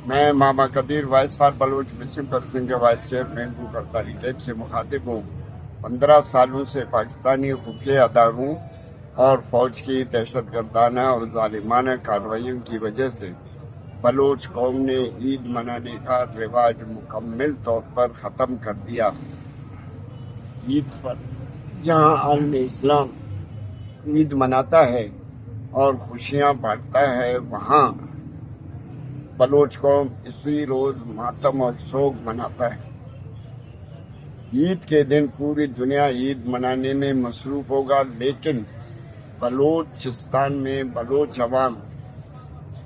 میں Mama Qadeer voice for Baloch مسلم person کے وائس چیئرمین کو کرتاری لیب سے مخاطب ہوں۔ 15 سالوں سے پاکستانی خفیہ اداروں اور فوج کی دہشت گردانہ اور ظالمانہ کارروائیوں کی وجہ سے بلوچ قوم نے عید منانے کا رواج مکمل طور پر ختم کر دیا۔ عید پر جہاں عالم اسلام عید مناتا ہے اور خوشیاں بانٹتا ہے، وہاں بلوچ قوم اسی روز ماتم اور سوگ مناتا ہے۔ عید کے دن پوری دنیا عید منانے میں مصروف ہوگا، لیکن بلوچستان میں بلوچ عوام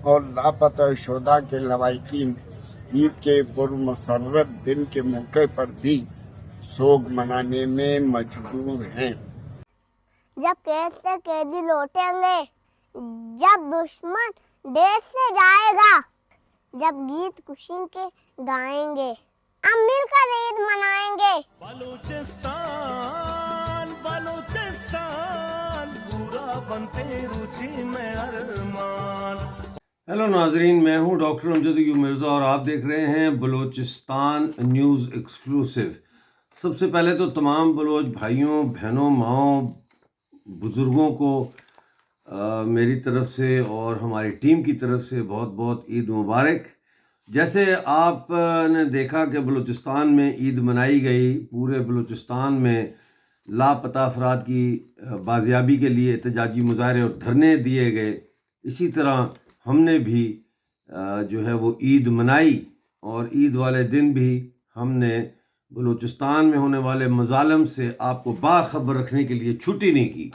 اور لاپتہ شہداء کے لواحقین عید کے پرمسرت دن کے موقع پر بھی سوگ منانے میں مجبور ہیں۔ جب قید سے قیدی لوٹیں گے، جب دشمن دیش سے جائے گا، جب گیت خوشی کے گائیں گے، ہم مل کر عید منائیں گے۔ بلوچستان بلوچستان پورا بنتے روچی میں ارمان۔ ہیلو ناظرین، میں ہوں ڈاکٹر امجد ایوب مرزا اور آپ دیکھ رہے ہیں بلوچستان نیوز ایکسکلوسیو۔ سب سے پہلے تو تمام بلوچ بھائیوں، بہنوں، ماؤں، بزرگوں کو میری طرف سے اور ہماری ٹیم کی طرف سے بہت بہت عید مبارک۔ جیسے آپ نے دیکھا کہ بلوچستان میں عید منائی گئی، پورے بلوچستان میں لاپتہ افراد کی بازیابی کے لیے احتجاجی مظاہرے اور دھرنے دیے گئے، اسی طرح ہم نے بھی جو ہے وہ عید منائی، اور عید والے دن بھی ہم نے بلوچستان میں ہونے والے مظالم سے آپ کو باخبر رکھنے کے لیے چھٹی نہیں کی۔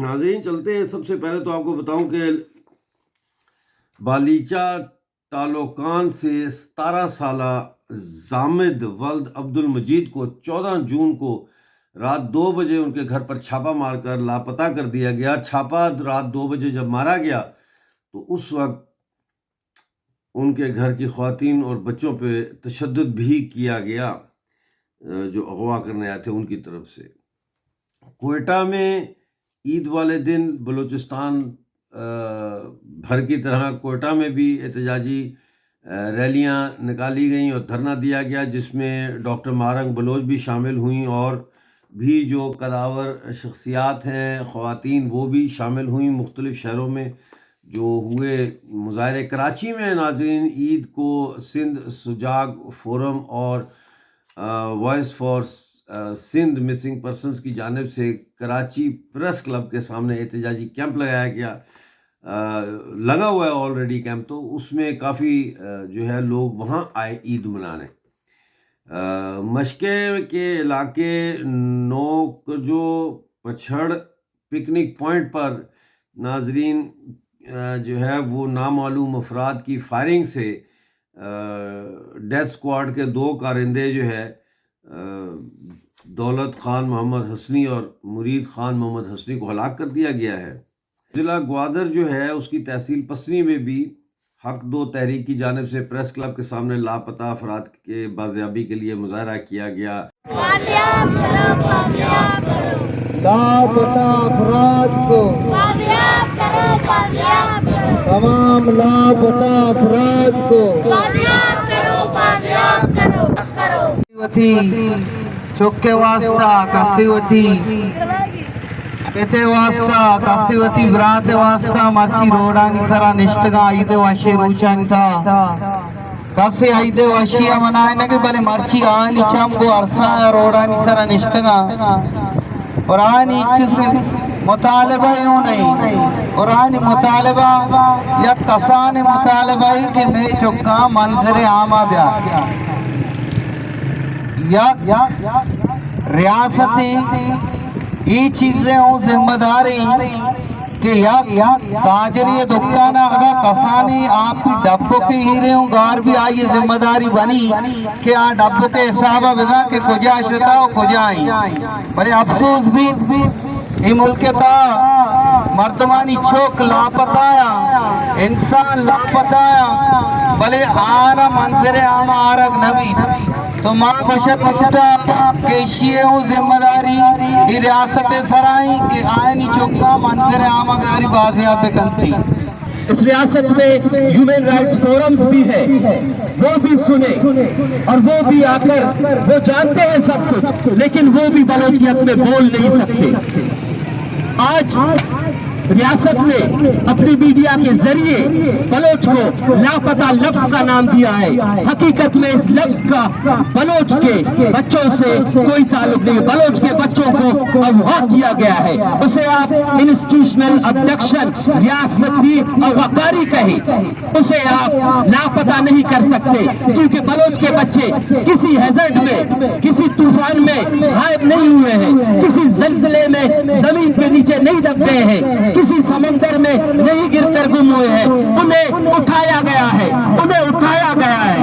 ناظرین چلتے ہیں، سب سے پہلے تو آپ کو بتاؤں کہ بالیچا تالوکان سے 17 سالہ زامد ولد عبد المجید کو 14 جون کو رات 2 بجے ان کے گھر پر چھاپا مار کر لاپتہ کر دیا گیا۔ چھاپا رات 2 بجے جب مارا گیا تو اس وقت ان کے گھر کی خواتین اور بچوں پہ تشدد بھی کیا گیا، جو اغوا کرنے آئے تھے ان کی طرف سے۔ کوئٹہ میں عید والے دن بلوچستان بھر کی طرح کوئٹہ میں بھی احتجاجی ریلیاں نکالی گئیں اور دھرنا دیا گیا، جس میں ڈاکٹر مارنگ بلوچ بھی شامل ہوئیں، اور بھی جو قداور شخصیات ہیں خواتین وہ بھی شامل ہوئیں مختلف شہروں میں جو ہوئے مظاہرے۔ کراچی میں ناظرین عید کو سندھ سجاگ فورم اور voice for Sindh missing persons کی جانب سے کراچی پریس کلب کے سامنے احتجاجی کیمپ لگایا گیا، لگا ہوا ہے آلریڈی کیمپ، تو اس میں کافی جو ہے لوگ وہاں آئے عید منانے۔ مشکے کے علاقے نوکجو پچھڑ پکنک پوائنٹ پر ناظرین جو ہے وہ نامعلوم افراد کی فائرنگ سے ڈیتھ سکواڈ کے 2 کارندے جو ہے دولت خان محمد حسنی اور مرید خان محمد حسنی کو ہلاک کر دیا گیا ہے۔ ضلع گوادر جو ہے اس کی تحصیل پسنی میں بھی حق 2 تحریک کی جانب سے پریس کلب کے سامنے لاپتہ افراد کے بازیابی کے لیے مظاہرہ کیا گیا۔ بازیاب کرو، بازیاب کرو، لاپتہ افراد کو بازیاب کرو، بازیاب کرو، تمام لاپتہ افراد کو بازیاب کرو، بازیاب کرو، کرو۔ وتی چوکے واسطہ کسی وتی پیتے واسطہ کسی وتی برات واسطہ مرچی روڑانی سرا نشتگا آئیدے واشی روچان تھا کسی آئیدے واشی منائے نگے بلے مرچی آنی چم گو عرصہ روڑانی سرا نشتگا اور آنی چیز مطالبہ یوں نہیں، اور آنی مطالبہ یا کسان مطالبہ ہی کہ میں چکا منظر عامہ بیا یا ریاستیں یہ چیزیں ہوں ذمہ داری کہ یا تاجری دکانہ اگر کسانی آپ کی ڈبوں کے ہیرے ہوں گار بھی آئیے ذمہ داری بنی کہ آ ڈبوں کے حسابہ بدا کہ کجا شتا ہو کجائیں، بلے افسوس بھی یہ ملک تا مردمانی چوک لاپتہ آیا، انسان لاپتہ آیا، بلے آنا منظر عام آرگ نبی تو ماں بشت اٹھا کہ شیعوں ذمہ داری یہ ریاست سرائیں کہ آئینی چکا منظر عام بیاری بازیاب کنتی۔ इस रियासत में ह्यूमन राइट्स फोरम्स भी है, वो भी सुने और वो भी आकर, वो जानते हैं सब कुछ लेकिन वो भी बलोचियत में बोल नहीं सकते। आज रियासत में अपनी मीडिया के जरिए बलोच को लापता लफ्ज का नाम दिया है। हकीकत में इस लफ्ज का बलोच के बच्चों से कोई ताल्लुक नहीं, बलोच के बच्चों को अगवा किया गया है। उसे आप इंस्टीट्यूशनल अबडक्शन, रियासती अगवाकारी कहें, उसे आप लापता नहीं कर सकते क्योंकि बलोच के बच्चे किसी हैजर्ड में, किसी तूफान में गायब नहीं हुए हैं, किसी जलजले में जमीन के नीचे नहीं दब गए हैं, किसी समंदर में नहीं गिरकर गुम हुए हैं। उन्हें उठाया गया है, उन्हें उठाया गया है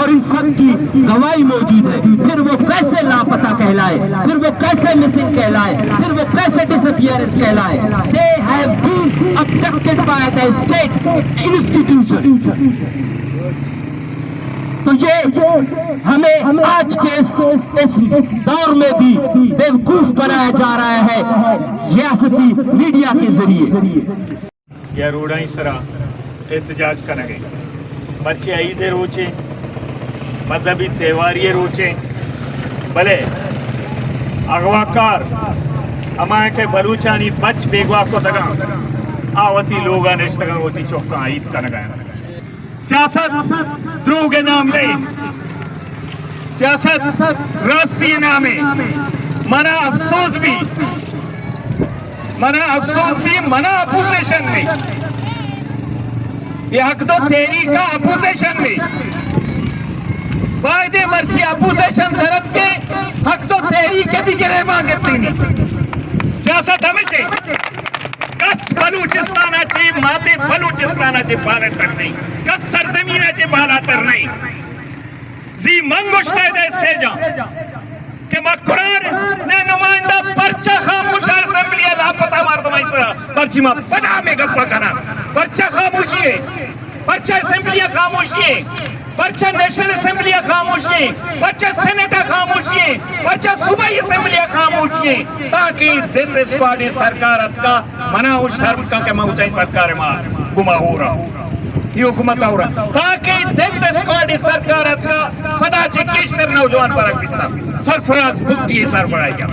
और इन सब की गवाही मौजूद है। फिर वो कैसे लापता कहलाए, फिर वो कैसे मिसिंग कहलाए, फिर वो कैसे डिसअपीयरेंस कहलाए? They have been abducted by the state institution. तो ये हमें आज के इस दौर में भी बेवकूफ बनाया जा रहा है रियासती मीडिया के जरिए। या रोडाई सरा एहतजाज करेंगे, बच्चे ईद रोचे, मजहबी त्यौहार ये रोचे, भले अगवाकार हमारे के बलूचानी बच बेगवा को दगा आवती लोग निश्तगा होती चौका ईद का नगा। सियासत द्रोह के नाम नहीं, सियासत राष्ट्रीय नाम है। मना अफसोस भी, मना अपोजिशन में, ये हक तो तेरी का अपोजिशन में, वायदे मर्ची अपोजिशन दरद के हक तो तेरी के भी गिरे मांगती नहीं। सियासत हमेशा कस बलूचिस्तानाची माते बलूचिस्तानाची बाला तर नाही, कस सरजमीनाची बाला तर नाही। जी मंगुश्ते दे स्टेजा के मकुरार ने नुमाइंदा पर्चा खामोश असेंबली लापता मार दो इसरा पर्ची मा पता में गप्पा करा, पर्चा खामोशी है, पर्चा असेंबली खामोशी है, पर्चा नेशनल असेंबली खामोशी है, पर्चा सेनेट खामोशी है, पर्चा सूबाई असेंबली खामोशी है, ताकि दिन स्क्वाडी सरकार का मना उस शर्म का के मऊचाई सरकार में गुमा हो रहा ये हुकूमत हो रहा, ताकि दिन स्क्वाडी सरकार का सदा चिकित्सक नौजवान पर पिता सरफराज भुट्टी सर बढ़ाएगा।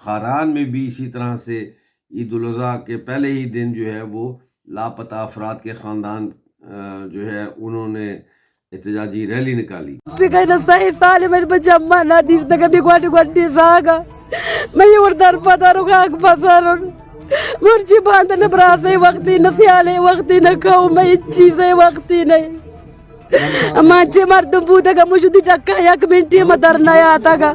खारान में भी इसी तरह से ईद उल अज़हा के पहले ही दिन जो है वो लापता अफराद के ख़ानदान जो है उन्होंने एहतजाजी रैली निकाली। मुर्जी बांधने बरासे वक्ती न सियाले वक्ती न खाओ मैं चीजें वक्ती नहीं माचे मर्दम बूदा का मुझे टक्का एक मिनट में दरना आता का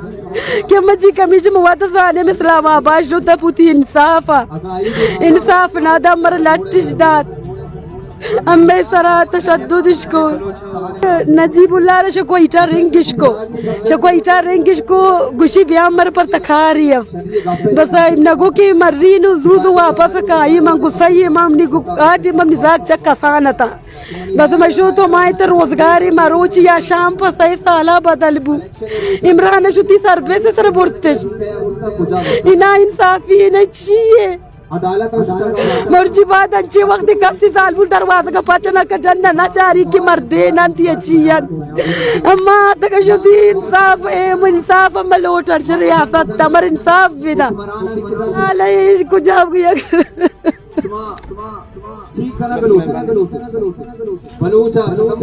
कि मजी कमीज मुवाद जाने में इस्लामाबाद जो तपुती इंसाफ ना दमर लट्टिश दात अम्मे सरा तशद्दुद इसको नजीबुल्लाह शकोइटा रिंगिश को गुशी ब्यामर पर तखारी बस नगो की मर्रीनु जुजु वापस काई मंगुसई मामनी गु आज ममनी जाक चक्का सानता बस मशू तो माय त रोजगारी मारोची या शाम पर सही साला बदलबू इमरान शुती सरबे से सर बुरतिश इना इंसाफी न चाहिए मर्जी बात अच्छे वक्त कफ्ती साल बुल दरवाजा का पचना का डंडा ना चारी की मर्दे नंती अच्छियन अम्मा तक शुद्धि इंसाफ मलोटर रियासत तमर इंसाफ विदा आले कुछ जाओ गया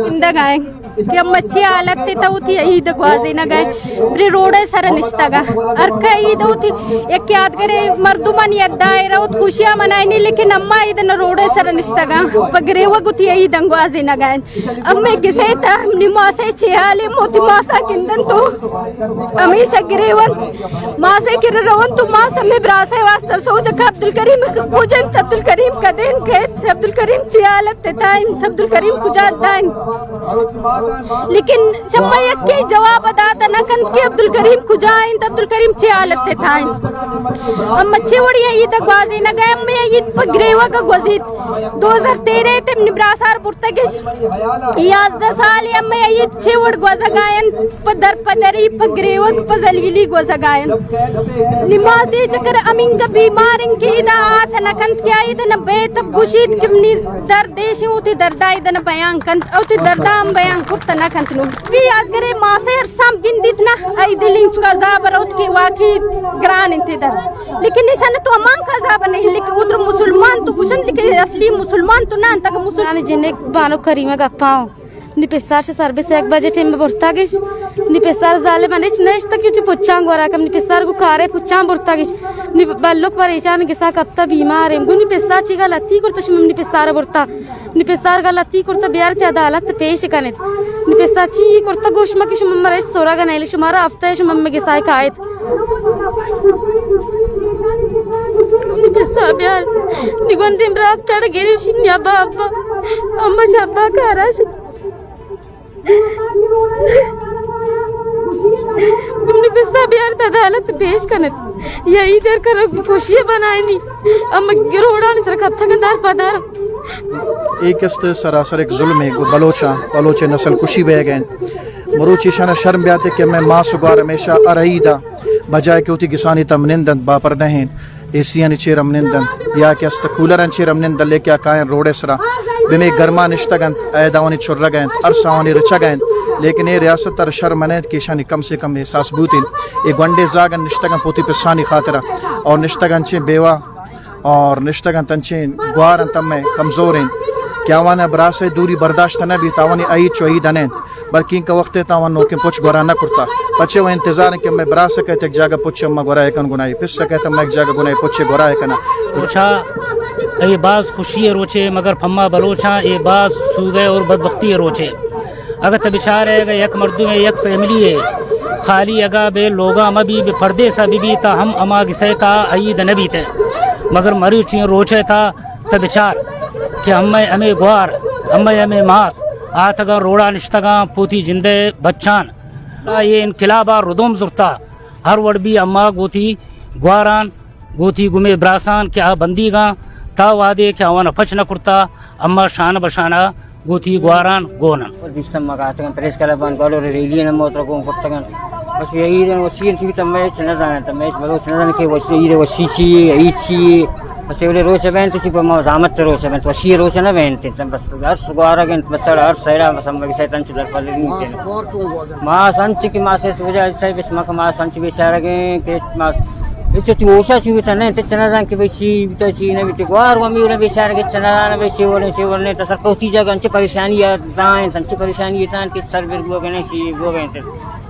इंदा गाय कि मच्छी हालत थी तो उठी ईद ग्वाजी न गए प्री रोडे सर निश्तगा अरका ईद उठी एक याद करे मर्दुमन यद्दायरा उत खुशियां मनाई नहीं लेकिन अम्मा ईद न रोडे सर निश्तगा पगरे वगुती ईद ग्वाजी न गए अब मैं किसे था निमासे छियाले मोती मासा किंदन तो हमेशा गिरेवन मासे किर रवन तो मासा में ब्रासे वास्ता सोच अब्दुल करीम कुजन अब्दुल करीम कदेन के अब्दुल करीम चियालत ताइन अब्दुल करीम कुजात दाइन लेकिन जब मैं यक्के जवाब अदाता न कन के अब्दुल करीम खुजाइन त अब्दुल करीम चे हालत थे थाइन हम अच्छे वड़ी है ईद गवाजी न गए मैं ईद पगरेवा का गवाजी 2013 ते निब्रासार पुर्तगिश याद 10 साल या मैं ईद छे वड़ गवाजा गायन पदरी पगरेवा पजलीली गवाजा गायन निमाज़ी चकर अमीन का बीमार इनके ईद आत न कन क्या ईद न बेत गुशीद किमनी दर्देश उती दर्दा ईद न बयान कन उती दर्दा हम बयान कुफ्त न कंतनु भी अगर मासे साम गिंदित ना आई दिलिंग चुका जाबर उत की वाकी ग्रान इंतजार लेकिन निशान तो अमान का जाबर नहीं लेकिन उतर मुसलमान तो कुशन लेकिन असली मुसलमान तो ना अंतक मुसलमान जिन्हें बानो करीमा का पाओ निपेसार से सर्विस एक बजे टीम में बुर्तागिश निपेसार जाले मने नैश तक क्योंकि पुच्चांग वरा कम निपेसार को कारे पुच्चांग बुर्तागिश निबल्लोक परेशान के साथ कब तक बीमार है गुनी पेसा चीगा लती कर तो शम निपेसार बुर्ता निपेसार का लती करता बिहार ते अदालत पेश कने निपेसा ची करता गोशमा की शम मरे सोरा का नहीं शुमारा हफ्ता है शम में के साथ कायत निपेसा बिहार निगंदिम रास चढ़ गिरी शिन्या बाबा अम्मा शाबा काराश हमने पिस्ता बिहार अदालत पेश करत यही देर कर खुशी बनाई नहीं अम्मा गिरोड़ा ने सर कब तक अंदर पदार एक इस्त सरासर एक जुल्म है बलोच नस्ल कुशी बह गए मरूची शान शर्म ब्याते कि मैं माँ सुगार हमेशा अरईदा बजाय के उती किसानी तमनिंदन बापरदहन एसियन चे रमनिंदन या कि अस्त कूलरन चे रमनिंदन लेके कायन रोडे सरा बिमे गर्मा निश्तगन ऐदावनी छुर्र गए अरसावनी रिचा गए लेकिन ये रियासत तर शर्मनैत की शानी कम से कम एहसास बूतिन ये गंडे जागन निश्तगन पोती पिसानी खातिरा और निश्तगन चे बेवा और निश्तगन तंचे ग्वारन तम में कमज़ोर हैं क्या वाना बरासे दूरी बर्दाश्त न भी तावनी आई चोई दने बल्कि का वक्त तावन नो के पुछ गोरा न करता बच्चे वो इंतजार के मैं बरासे कहते एक जगह पुछ अम्मा गोरा एकन गुनाई पिस कहते मैं एक जगह गुनाई पुछ गोरा एकना पूछा ये बाज खुशी रोचे मगर फम्मा बलोचा ये बाज सूगे और बदबख्ती रोचे अगर तब बिचार है एक मर्दू में एक फैमिली है खाली अगा बे लोगा मबी बे पर्दे सा बीबी ता हम अमा गिसे ता ईद नबी थे मगर मरी ची रोचे था तब बिचार कि हमें ग्वार हमें मास आतगा रोड़ा निश्तगा पोती जिंदे बच्चान ये इनकलाबा रुदोम जुर्ता हर वड़बी अम्मा गोती ग्वारान गोती गुमे ब्रासान क्या बंदी गा ता वादे क्या वाना फच न कुर्ता अम्मा शान बशाना गोती ग्वारान गोनन और बिस्टम मगातगन प्रेस कलाबान गालो रेली न मोत्र को कुर्तगन बस यही दिन वसीन सी तमे चना जाना तमे बलो चना जाना के वसी ये वसीची ईची बस ये रोचे बेन तो चिप मा जामत रोचे बेन वसी रोचे न बेन तम बस हर सुगारा गन बस हर सैरा बस हम शैतान चुदर पर नहीं मा संच की मा से वजह से बस मा मा संच बेचारा के मास इसे ओशा चुविता नहीं ते चना जान के बेसी बिता ची न बिते ग्वार व मिउर बेचारा के चना न बेसी वरने त सर कोती जगह अंच परेशानी या दान तंच परेशानी तान के सर बिर गो गने ची गो गए ते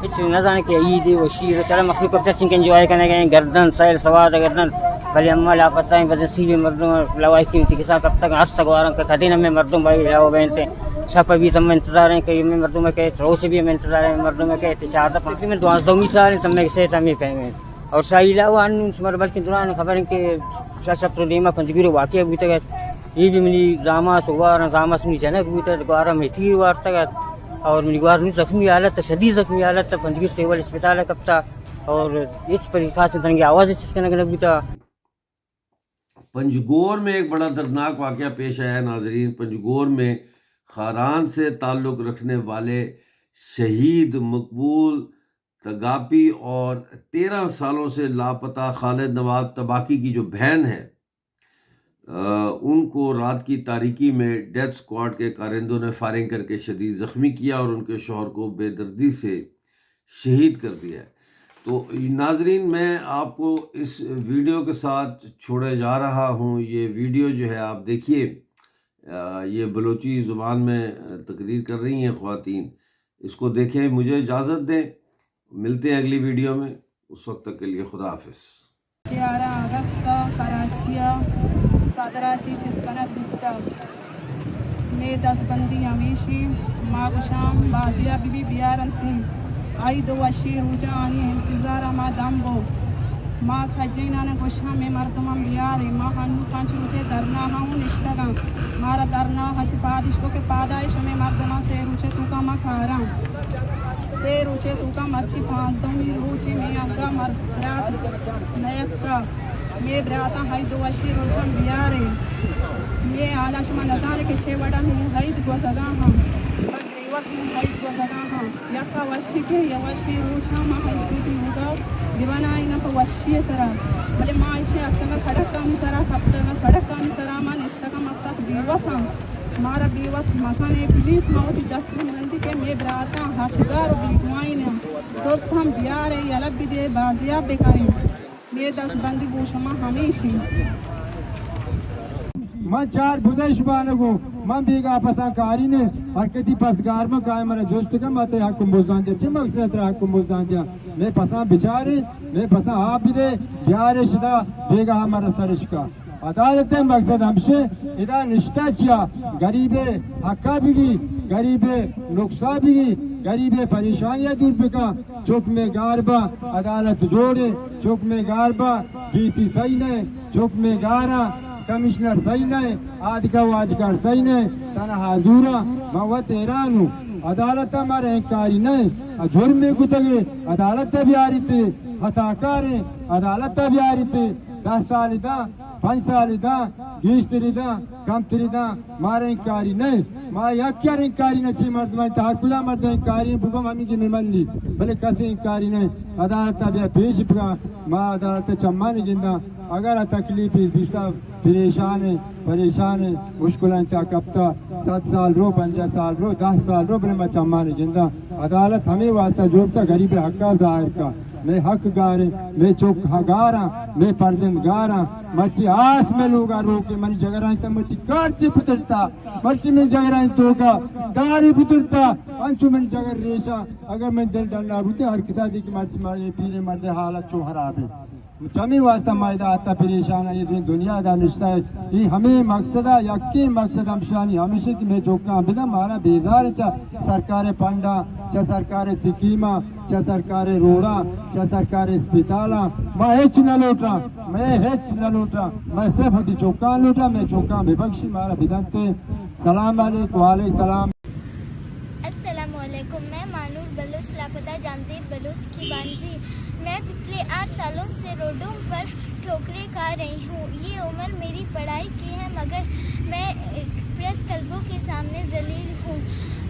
इस न जाने के ईद व शी चला मखलूक पर सिंह एंजॉय करने गए गर्दन सैल सवाद गर्दन भले अम्मा ला पता है बस सी मर्दों लवाई की के साथ कब तक हर सगवार के खदीन में मर्दों भाई लाओ बेनते छापा भी तम इंतजार है कि मैं मर्दों में के रोज भी मैं इंतजार है मर्दों में के चाहता पति में दुआ दो मिसाल तम में से तम पे और शाइला वन स्मर बल्कि दुरान खबर है कि सब प्रोलेमा पंजगिरो वाकई अभी तक ये भी मिली जामा सुवार जामा सुनी जनक भी तक ग्वारा में थी वार तक और मिली ग्वार में जख्मी हालत शदीद जख्मी हालत पंजगिर सेवल अस्पताल कब था और इस पर खास तरह की आवाज़ जिसके नगर भी था पंजगोर में एक बड़ा दर्दनाक वाक़या पेश आया नाजरीन। पंजगोर में खारान से ताल्लुक़ रखने वाले शहीद मकबूल तगापी और 13 सालों से लापता खालिद नवाब तबाकी की जो बहन है उनको रात की तारीकी में डेथ स्क्वाड के कारिंदों ने फायरिंग करके शदीद ज़ख्मी किया और उनके शौहर को बेदर्दी से शहीद कर दिया। तो नाजरीन मैं आपको इस वीडियो के साथ छोड़े जा रहा हूँ। ये वीडियो जो है आप देखिए, ये बलोची ज़ुबान में तकरीर कर रही हैं ख़वातीन, इसको देखें। मुझे इजाज़त दें, मिलते हैं अगली वीडियो में, उस वक्त तक के लिए खुदा हाफिज़। 11 अगस्त कराचिया सादराची चिस्तनत बिता में 10 बंदी हमेशी मागशाम बाजिया बीबी बियारंती आई दो वशी रुजा आनी इंतजार मा दम्बो मां सजीना ने गोशा में मर्दमा बियार मां हनु पांच रुचे दरना हाउ निष्ठगा मारा दरना हच पादिश को के पादाइश में मर्दमा से रुचे तू का मां खारा से रोचे तो का मर्ची 5 दो मी रोचे में अंगा मर रात नयत का ये ब्राता हाई दो अशी रोचन बियारे ये आलाश मन नजारे के छेवड़ा में हाई दो सगा हम वक्त में हाई दो सगा हम यका वशी के यवशी रोचा मा हाई दूती होगा दीवाना इन पर वशी सरा भले माइशे अक्का सड़क का सरा कप्ता सड़क का सरा मान इष्टा मसक दिवसा मारा बेवस मकाने पुलिस मावती दस्तूर नंदी के मे ब्राता हाथगार बिगवाइन दोस्त हम बियार है अलग भी दे बाजियाब बेकारें मे दस बंदी गोशमा हमेशा मन चार बुदेश बानगो मन बीगा पसंकारी ने हरकती पसगार में काय मरा जोस्त का मते हकुम बुजान दे चे मकसद रा हकुम बुजान दिया मैं पसा बिचारे मैं पसा आप भी दे बियारे शिदा बेगा हमारा सरश का अदालत मकसद हमसे इदा निष्ठा चिया गरीबे हक्का बिगी गरीबे नुकसा बिगी गरीबे परेशानियां दूर बिका चुक में गारबा अदालत जोड़े चुक में गारबा डीसी सही नहीं चुक में गारा कमिश्नर सही नहीं आदिका वाजकार सही नहीं तना हाजूरा मवत एरानू अदालत हमारे इंकारी नहीं जुर्म में गुतगे अदालत भी आ रही थी हताकार अदालत भी आ रही थी 10 साल इदा 5 साल इदा 20 तिरिदा कम तिरिदा मारे इंकारी नहीं मा यक्या इंकारी न ची मर्द में ताकुला मर्द इंकारी बुगम हमी की मिमल्ली भले कसे इंकारी नहीं अदालत भी पेश का मा अदालत चम्मा नहीं गिंदा अगर तकलीफ बिस्ता परेशान है मुश्किल कप्ता 7 साल रो 15 साल रो 10 साल रो बले मैं चम्मा नहीं गिंदा अदालत हमें वास्ता जोड़ता गरीब हक्का दायर का मैं हक गारे मैं चौक हगारा मैं परजन गारा मर्ची आस में लोगा रोके मनी जगराई तब मर्ची कारची पुतरता मर्ची में जगराई तो का दारी पुतरता अंचु में जगर रेशा अगर मैं दिल डलना बुते हर किसा दी की मर्ची मारे पीरे मर्दे हालत चो खराब है चमी वास्ता मायदा आता परेशान है ये दुनिया दा निश्ता है ये हमें मकसदा यक्की मकसद हमशानी हमेशा की मैं चौका बिना मारा बेजार चा सरकार पंडा चा सरकार सिकीमा चा सरकार रोड़ा चा सरकार अस्पताला मैं हेच न लोटा मैं सिर्फ होती चौका लोटा मैं चौका विपक्षी मारा बिदंते सलाम वालेकुम सलाम। अस्सलाम वालेकुम। मैं मानूर बलूच लापता जानजीब बलूच की बांजी। मैं पिछले 8 सालों से रोडों पर ठोकरें खा रही हूँ। ये उम्र मेरी पढ़ाई की है मगर मैं प्रेस क्लबों के सामने जलील हूँ।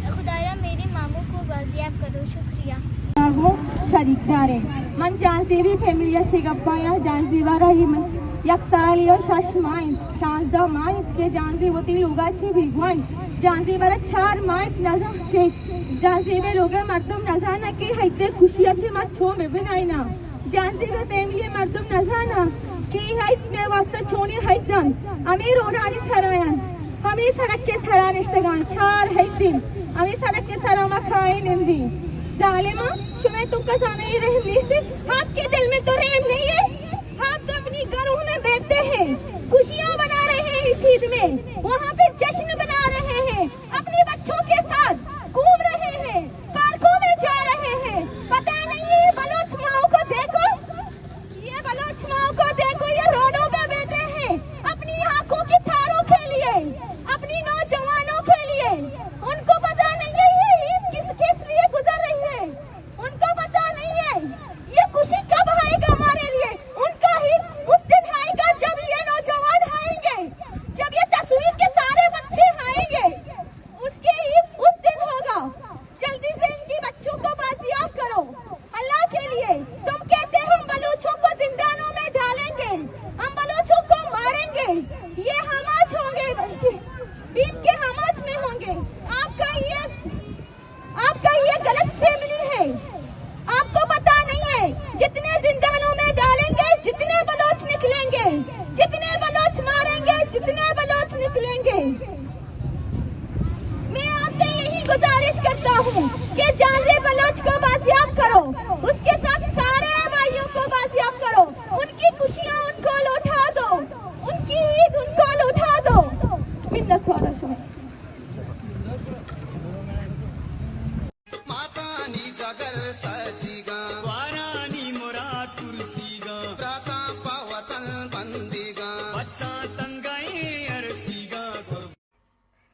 खुदारा मेरे मामू को बाजियाब करो। शुक्रिया। शरीकदारे मन जानती भी फैमिली अच्छी गप्पाया जानती वारा ही यकसाली और शशमाइन शांजा माइन के जानती वो तीन लोग अच्छी भिगवाइन जानती वारा 4 माइन नजर के जानती में लोग मर्दम नजाना के हैते खुशी अच्छी मत छो में बनाई ना जानती में फैमिली मर्दम नजाना के हैत में वास्ता छोनी हैतन अमीर ओरानी सरायन हमें सड़क के सरान इश्तगान 4 हैतिन हमें सड़क के सरामा खाए निंदी जालिमा शुमे तो कसाना ही रहने से आपके दिल में तो रहम नहीं है। आप तो अपनी घरों में बैठते हैं खुशियाँ मना रहे हैं इस ईद में वहाँ पे जश्न बना रहे हैं अपने बच्चों के साथ घूम रहे हैं पार्कों में जा रहे हैं। पता नहीं है बलोच माओ को देखो ये बलोच माओ को देखो ये रोडों पे बैठे हैं अपनी आंखों की थारों के लिए अपनी नौजवानों के लिए। उनको पता नहीं है ये ईद किस लिए गुजर रही है उनको पता नहीं है ये खुशी कब आएगा हमारे लिए। उनका ईद उस दिन आएगा जब ये नौजवान आएंगे जब ये तस्वीर के सारे बच्चे आएंगे उसके ईद उस दिन होगा। जल्दी से इनकी बच्चों को बाजियाब करो अल्लाह के लिए। तुम कहते हम बलूचों को जिंदानों में डालेंगे हम बलूचों को मारेंगे ये हमाज होंगे बीम के हमाज में होंगे। आपका ये गलत फैमिली है। आपको पता नहीं है जितने जिंदानों में डालेंगे जितने बलोच निकलेंगे जितने बलोच मारेंगे जितने बलोच निकलेंगे। मैं आपसे यही गुजारिश करता हूँ कि जानजे बलोच को बाजियाब करो उसके साथ सारे भाइयों को बाजियाब करो उनकी खुशियाँ उनको लौटा दो उनकी ईद उनको लौटा दो। मिन्नत वाला शुक्र।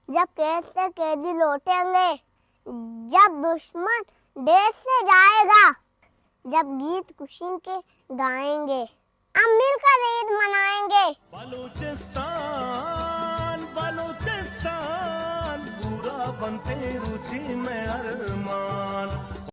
जब कैद से कैदी लौटेंगे जब दुश्मन देश से जाएगा, जब गीत खुशी के गाएंगे, हम मिलकर ईद मनाएंगे। बलूचिस्तान बलूचिस्तान बुरा बनते रुचि में अरमान।